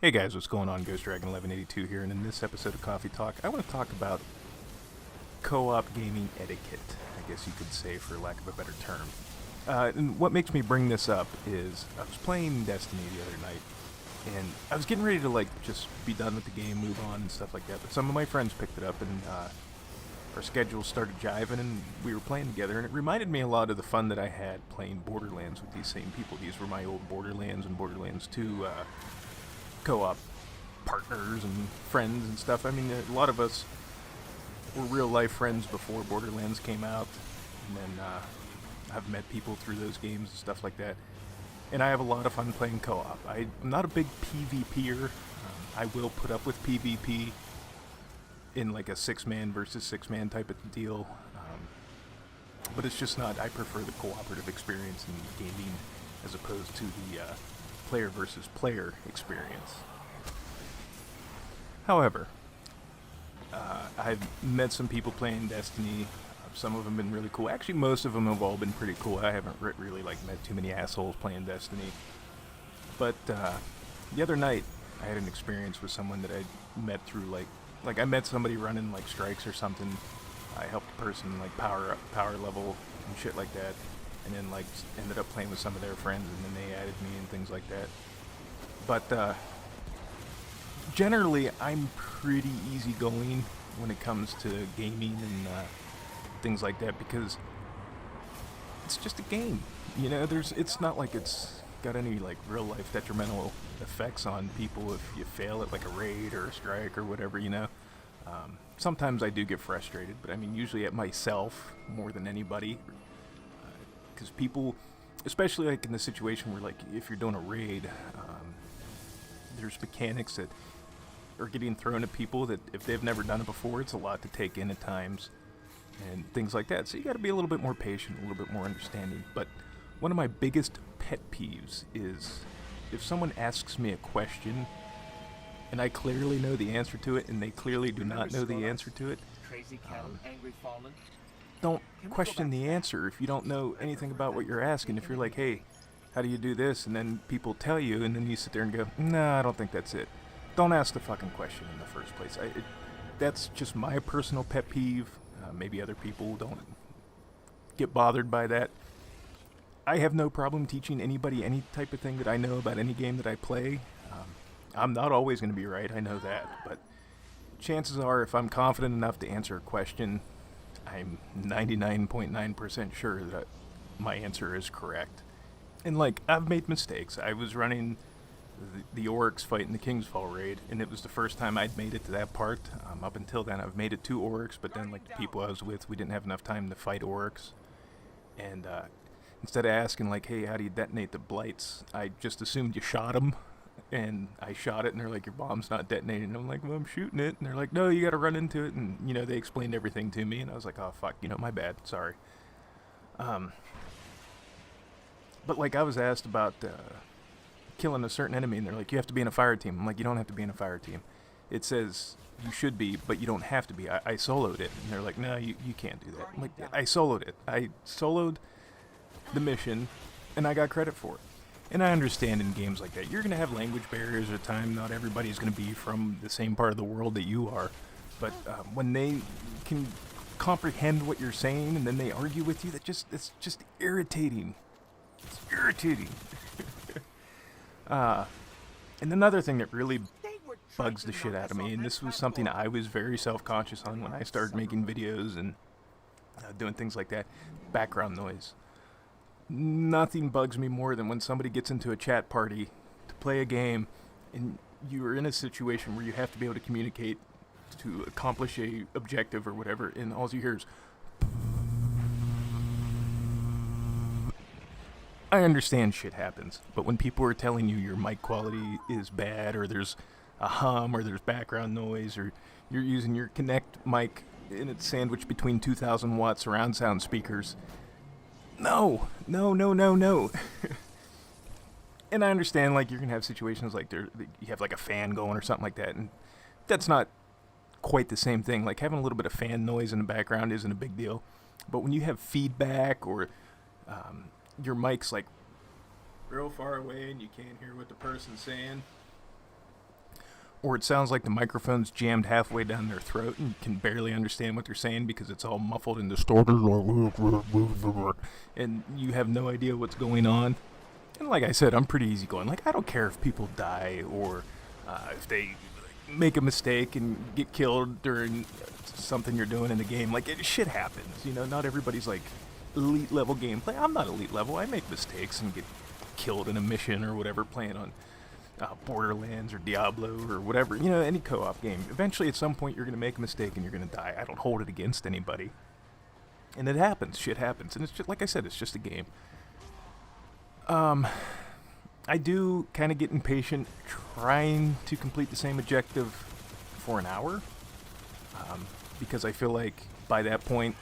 Hey guys, what's going on? Ghost Dragon 1182 here, and in this episode of Coffee Talk, I want to talk about co-op gaming etiquette, I guess you could say, for lack of a better term. And what makes me bring this up is I was playing Destiny the other night, and I was getting ready to just be done with the game, move on, and stuff like that. But some of my friends picked it up, and our schedules started jiving, and we were playing together. And it reminded me a lot of the fun that I had playing Borderlands with these same people. These were my old Borderlands and Borderlands 2 co-op partners and friends and stuff. I mean, a lot of us were real life friends before Borderlands came out, and then I've met people through those games and stuff like that. And I have a lot of fun playing co-op. I'm not a big PvPer. I will put up with PvP in like a 6-man versus 6-man type of deal. But it's just not, I prefer the cooperative experience in gaming as opposed to the player versus player experience. However, I've met some people playing Destiny. Some of them have been really cool. Actually, most of them have all been pretty cool. I haven't really met too many assholes playing Destiny. But the other night, I had an experience with someone that I met through like I met somebody running strikes or something. I helped a person power up, power level and shit like that, and then ended up playing with some of their friends, and then they added me and things like that. But generally, I'm pretty easygoing when it comes to gaming and things like that, because it's just a game. You know, it's not like it's got any real life detrimental effects on people if you fail at a raid or a strike or whatever. You know, sometimes I do get frustrated, but I mean usually at myself more than anybody, because people, especially in the situation where if you're doing a raid, there's mechanics that are getting thrown at people that if they've never done it before, it's a lot to take in at times and things like that. So you got to be a little bit more patient, a little bit more understanding. But one of my biggest pet peeves is if someone asks me a question and I clearly know the answer to it and they clearly do not know the answer to it. Don't question the answer if you don't know anything about what you're asking. If you're like, hey, how do you do this? And then people tell you, and then you sit there and go, nah, I don't think that's it. Don't ask the fucking question in the first place. That's just my personal pet peeve. Maybe other people don't get bothered by that. I have no problem teaching anybody any type of thing that I know about any game that I play. I'm not always going to be right, I know that. But chances are, if I'm confident enough to answer a question, I'm 99.9% sure that my answer is correct. And I've made mistakes. I was running the orcs fight in the Kingsfall raid, and it was the first time I'd made it to that part. Up until then, I've made it to orcs, but then the people I was with, we didn't have enough time to fight orcs. And instead of asking hey, how do you detonate the blights, I just assumed you shot them. And I shot it, and they're like, your bomb's not detonating. And I'm like, well, I'm shooting it. And they're like, no, you got to run into it. And they explained everything to me, and I was like, oh fuck, my bad, sorry. But I was asked about killing a certain enemy, and they're like, you have to be in a fire team. I'm like, you don't have to be in a fire team. It says you should be, but you don't have to be. I soloed it. And they're like, no, you can't do that. I'm like, I soloed it. I soloed the mission, and I got credit for it. And I understand in games like that, you're going to have language barriers at time. Not everybody's going to be from the same part of the world that you are. But when they can comprehend what you're saying, and then they argue with you, it's just irritating. It's irritating. And another thing that really bugs the shit out of me, and this was something I was very self-conscious on when I started making videos and doing things like that, background noise. Nothing bugs me more than when somebody gets into a chat party to play a game, and you're in a situation where you have to be able to communicate to accomplish a objective or whatever, and all you hear is... I understand shit happens, but when people are telling you your mic quality is bad, or there's a hum, or there's background noise, or you're using your Connect mic and it's sandwiched between 2,000 watt surround sound speakers, no. And I understand you're gonna have situations you have a fan going or something like that, and that's not quite the same thing. Having a little bit of fan noise in the background isn't a big deal, but when you have feedback, or your mic's real far away and you can't hear what the person's saying, or it sounds like the microphone's jammed halfway down their throat and you can barely understand what they're saying because it's all muffled and distorted, and you have no idea what's going on. And like I said, I'm pretty easygoing. Like, I don't care if people die or if they make a mistake and get killed during something you're doing in the game. Like, shit happens, you know. Not everybody's like elite level gameplay. I'm not elite level. I make mistakes and get killed in a mission or whatever, playing on Borderlands or Diablo or whatever, you know, any co-op game. Eventually, at some point, you're going to make a mistake and you're going to die. I don't hold it against anybody. And it happens. Shit happens. And it's just, like I said, it's just a game. I do kind of get impatient trying to complete the same objective for an hour. Because I feel like by that point,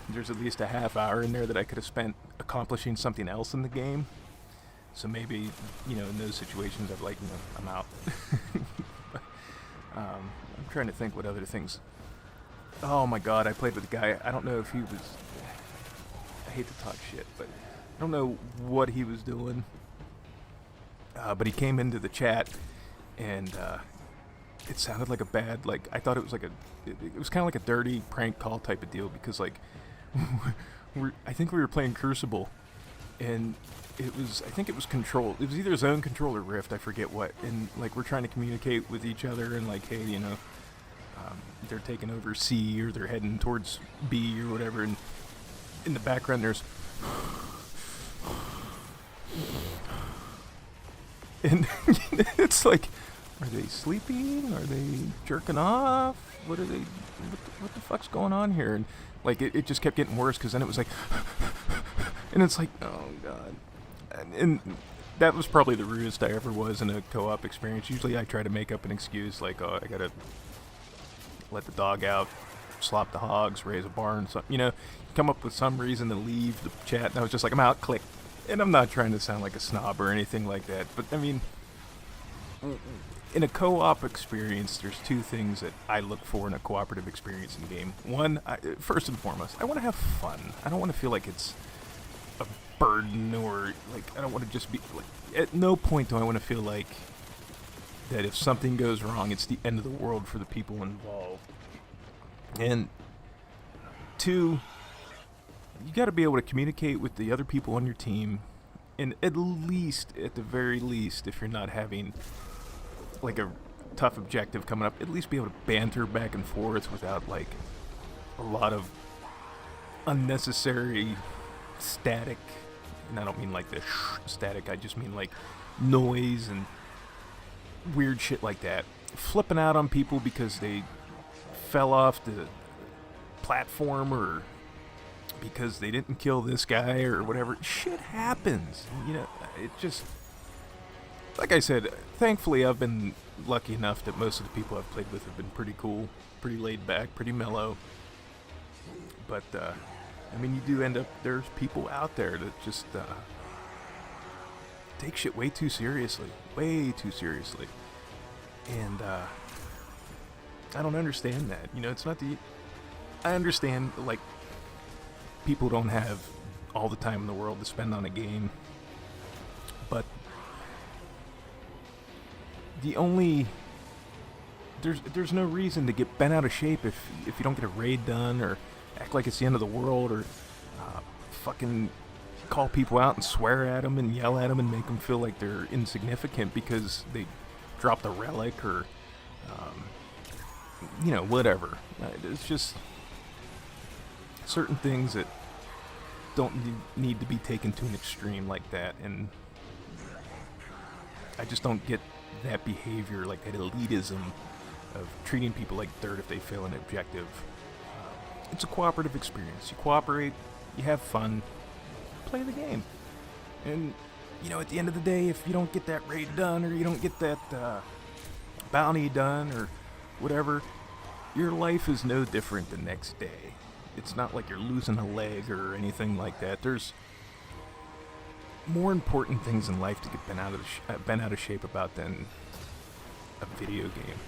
there's at least a half hour in there that I could have spent accomplishing something else in the game. So maybe, you know, in those situations, I'm like, you know, I'm out. I'm trying to think what other things. Oh my god, I played with a guy. I don't know if he was. I hate to talk shit, but I don't know what he was doing. But he came into the chat, and it sounded like a bad, like, I thought it was like it was kind of like a dirty prank call type of deal, because, like, I think we were playing Crucible, and I think it was Control. It was either Zone Control or Rift, I forget what. And, like, we're trying to communicate with each other, and, like, hey, you know, they're taking over C, or they're heading towards B, or whatever, and in the background there's... And it's like, are they sleeping? Are they jerking off? What are they... What the fuck's going on here? And, like, it just kept getting worse, because then it was like... And it's like, oh, God. And that was probably the rudest I ever was in a co-op experience. Usually I try to make up an excuse, like, oh, I gotta let the dog out, slop the hogs, raise a barn, something. You know, come up with some reason to leave the chat, and I was just like, I'm out, click. And I'm not trying to sound like a snob or anything like that, but, I mean, in a co-op experience, there's two things that I look for in a cooperative experience in game. One, first and foremost, I want to have fun. I don't want to feel like it's a burden, or, like, I don't want to just be, like, at no point do I want to feel like that if something goes wrong, it's the end of the world for the people involved. And two, you got to be able to communicate with the other people on your team, and at the very least, if you're not having, like, a tough objective coming up, at least be able to banter back and forth without, like, a lot of unnecessary static. And I don't mean like the static, I just mean like noise and weird shit like that. Flipping out on people because they fell off the platform, or because they didn't kill this guy or whatever. Shit happens. You know, it just... Like I said, thankfully I've been lucky enough that most of the people I've played with have been pretty cool, pretty laid back, pretty mellow. But, I mean, you do end up... There's people out there that just take shit way too seriously. Way too seriously. And, I don't understand that. You know, it's not the... I understand, like, people don't have all the time in the world to spend on a game. But the only... There's no reason to get bent out of shape if you don't get a raid done, or act like it's the end of the world, or fucking call people out and swear at them and yell at them and make them feel like they're insignificant because they dropped a relic, or you know, whatever. It's just certain things that don't need to be taken to an extreme like that, and I just don't get that behavior, like that elitism of treating people like dirt if they fail an objective. It's a cooperative experience. You cooperate, you have fun, play the game. And, you know, at the end of the day, if you don't get that raid done, or you don't get that bounty done, or whatever, your life is no different the next day. It's not like you're losing a leg or anything like that. There's more important things in life to get bent out of shape about than a video game.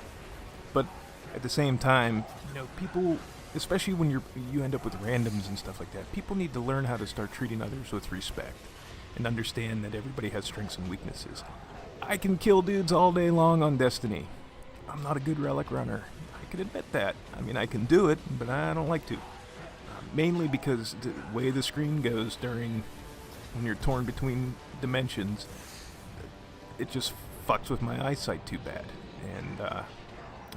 But at the same time, you know, people, especially when you end up with randoms and stuff like that, people need to learn how to start treating others with respect and understand that everybody has strengths and weaknesses. I can kill dudes all day long on Destiny. I'm not a good relic runner. I can admit that. I mean, I can do it, but I don't like to. Mainly because the way the screen goes during when you're torn between dimensions, it just fucks with my eyesight too bad. And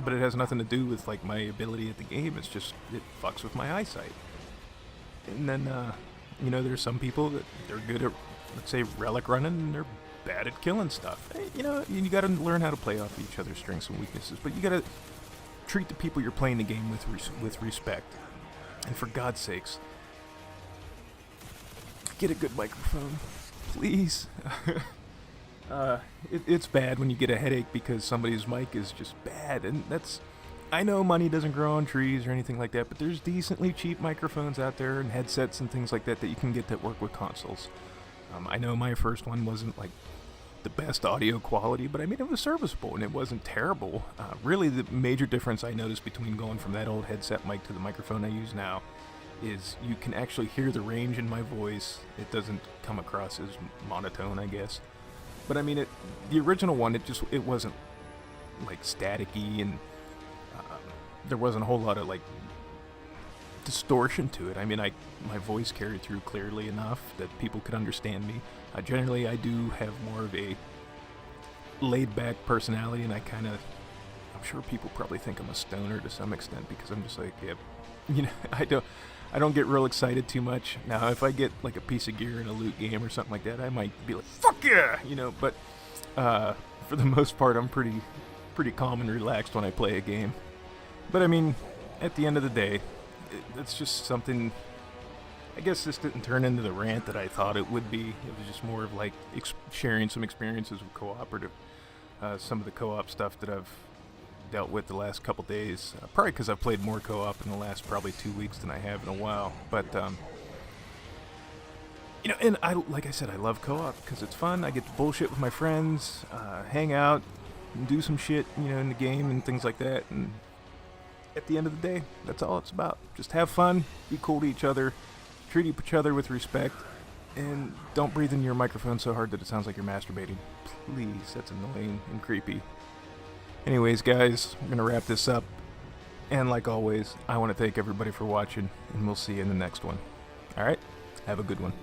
but it has nothing to do with like my ability at the game. It's just it fucks with my eyesight. And then there's some people that they're good at, let's say, relic running, and they're bad at killing stuff. You got to learn how to play off each other's strengths and weaknesses, but you got to treat the people you're playing the game with respect. And for God's sakes, get a good microphone, please. It's bad when you get a headache because somebody's mic is just bad, and I know money doesn't grow on trees or anything like that, but there's decently cheap microphones out there and headsets and things like that you can get that work with consoles. I know my first one wasn't like the best audio quality, but I mean it was serviceable and it wasn't terrible. Really, the major difference I noticed between going from that old headset mic to the microphone I use now is you can actually hear the range in my voice. It doesn't come across as monotone, I guess. But I mean, the original one, it wasn't like staticky, and there wasn't a whole lot of like distortion to it. I mean, my voice carried through clearly enough that people could understand me. Generally, I do have more of a laid-back personality, and I'm sure people probably think I'm a stoner to some extent because I'm just like, yeah, I don't get real excited too much. Now, if I get like a piece of gear in a loot game or something like that, I might be like, fuck yeah, but for the most part, I'm pretty calm and relaxed when I play a game. But I mean, at the end of the day, it's just something. I guess this didn't turn into the rant that I thought it would be. It was just more of like sharing some experiences with cooperative, some of the co-op stuff that I've dealt with the last couple days. Probably because I've played more co-op in the last probably 2 weeks than I have in a while. But and like I said, I love co-op because it's fun. I get to bullshit with my friends, hang out, and do some shit, in the game and things like that. And at the end of the day, that's all it's about. Just have fun, be cool to each other, treat each other with respect, and don't breathe into your microphone so hard that it sounds like you're masturbating. Please, that's annoying and creepy. Anyways, guys, we're going to wrap this up. And like always, I want to thank everybody for watching, and we'll see you in the next one. Alright? Have a good one.